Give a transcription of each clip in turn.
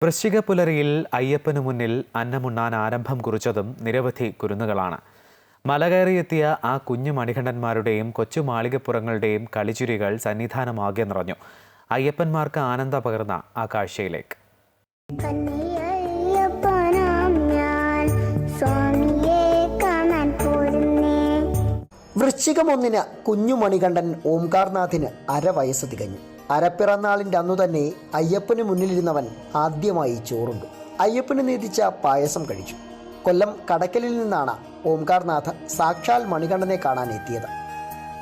വൃശ്ചിക പുലരിയിൽ അയ്യപ്പനു മുന്നിൽ അന്നമുണ്ണാൻ ആരംഭം കുറിച്ചതും നിരവധി കുരുന്നുകളാണ്. മലകയറിയെത്തിയ ആ കുഞ്ഞു മണികണ്ഠന്മാരുടെയും കൊച്ചു മാളികപ്പുറങ്ങളുടെയും കളിച്ചിരികൾ സന്നിധാനമാകെ നിറഞ്ഞു. അയ്യപ്പന്മാർക്ക് ആനന്ദം പകർന്ന ആ കാഴ്ചയിലേക്ക്. വൃശ്ചികം 1 കുഞ്ഞു മണികണ്ഠൻ ഓംകാർനാഥിന് അരവയസ്സ് തികഞ്ഞു. അരപ്പിറന്നാളിൻ്റെ അന്നു തന്നെ അയ്യപ്പന് മുന്നിലിരുന്നവൻ ആദ്യമായി ചോറുണ്ടു. അയ്യപ്പന് നീതിച്ച പായസം കഴിച്ചു. കൊല്ലം കടക്കലിൽ നിന്നാണ് ഓംകാർനാഥ സാക്ഷാൽ മണികണ്ഠനെ കാണാൻ എത്തിയത്.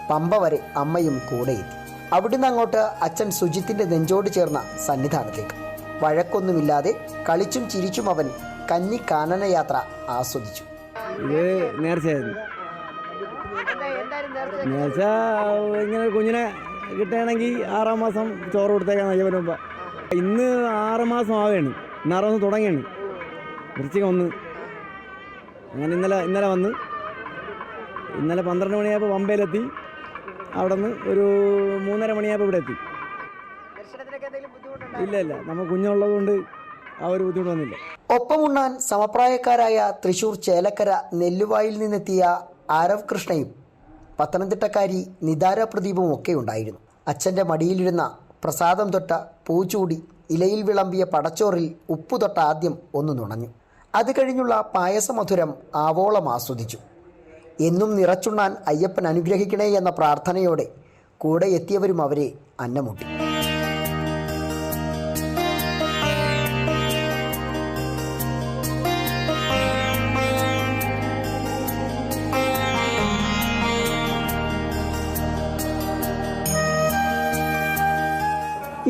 പമ്പ വരെ അമ്മയും കൂടെ എത്തി. അവിടുന്ന് അങ്ങോട്ട് അച്ഛൻ സുജിത്തിൻ്റെ നെഞ്ചോട് ചേർന്ന സന്നിധാനത്തേക്ക്. വഴക്കൊന്നുമില്ലാതെ കളിച്ചും ചിരിച്ചും അവൻ കന്നി കാനന യാത്ര ആസ്വദിച്ചു. ഇങ്ങനെ കുഞ്ഞിനെ കിട്ടുകയാണെങ്കിൽ 6 മാസം ചോറ് കൊടുത്തേക്കാൻ അയ്യപ്പന് മുമ്പ്. ഇന്ന് 6 മാസം ആവുകയാണ്. ഇന്ന് 6 മാസം തുടങ്ങിയാണ്. വൃശ്ചികം 1 അങ്ങനെ ഇന്നലെ വന്ന് ഇന്നലെ 12 മണിയായപ്പോൾ പമ്പയിലെത്തി. അവിടെ നിന്ന് ഒരു 3:30 മണിയായപ്പോൾ ഇവിടെ എത്തി. ഇല്ല നമ്മൾ കുഞ്ഞുള്ളത് കൊണ്ട് ആ ഒരു ബുദ്ധിമുട്ട് വന്നില്ല. ഒപ്പമുണ്ണാൻ സമപ്രായക്കാരായ തൃശൂർ ചേലക്കര നെല്ലുവായിൽ നിന്നെത്തിയ ആരവ് കൃഷ്ണയും പത്തനംതിട്ടക്കാരി നിതാര പ്രദീപും ഒക്കെ ഉണ്ടായിരുന്നു. അച്ഛൻ്റെ മടിയിലിരുന്ന പ്രസാദം തൊട്ട പൂച്ചൂടി ഇലയിൽ വിളമ്പിയ പടച്ചോറിൽ ഉപ്പു തൊട്ട ആദ്യം ഒന്ന് നുണഞ്ഞു. അത് കഴിഞ്ഞുള്ള പായസമധുരം ആവോളം ആസ്വദിച്ചു. എന്നും നിറച്ചുണ്ണാൻ അയ്യപ്പൻ അനുഗ്രഹിക്കണേ എന്ന പ്രാർത്ഥനയോടെ കൂടെ എത്തിയവരും അവരെ അന്നമുട്ടി.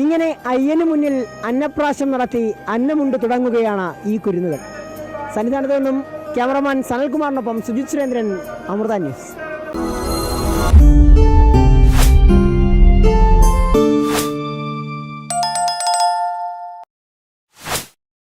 ഇങ്ങനെ അയ്യന് മുന്നിൽ അന്നപ്രാശം നടത്തി അന്നമുണ്ട് തുടങ്ങുകയാണ് ഈ കുരുന്നുകൾ. സന്നിധാനത്ത് നിന്നും ക്യാമറമാൻ സനൽകുമാറിനൊപ്പം സുജിത് സുരേന്ദ്രൻ, അമൃത ന്യൂസ്.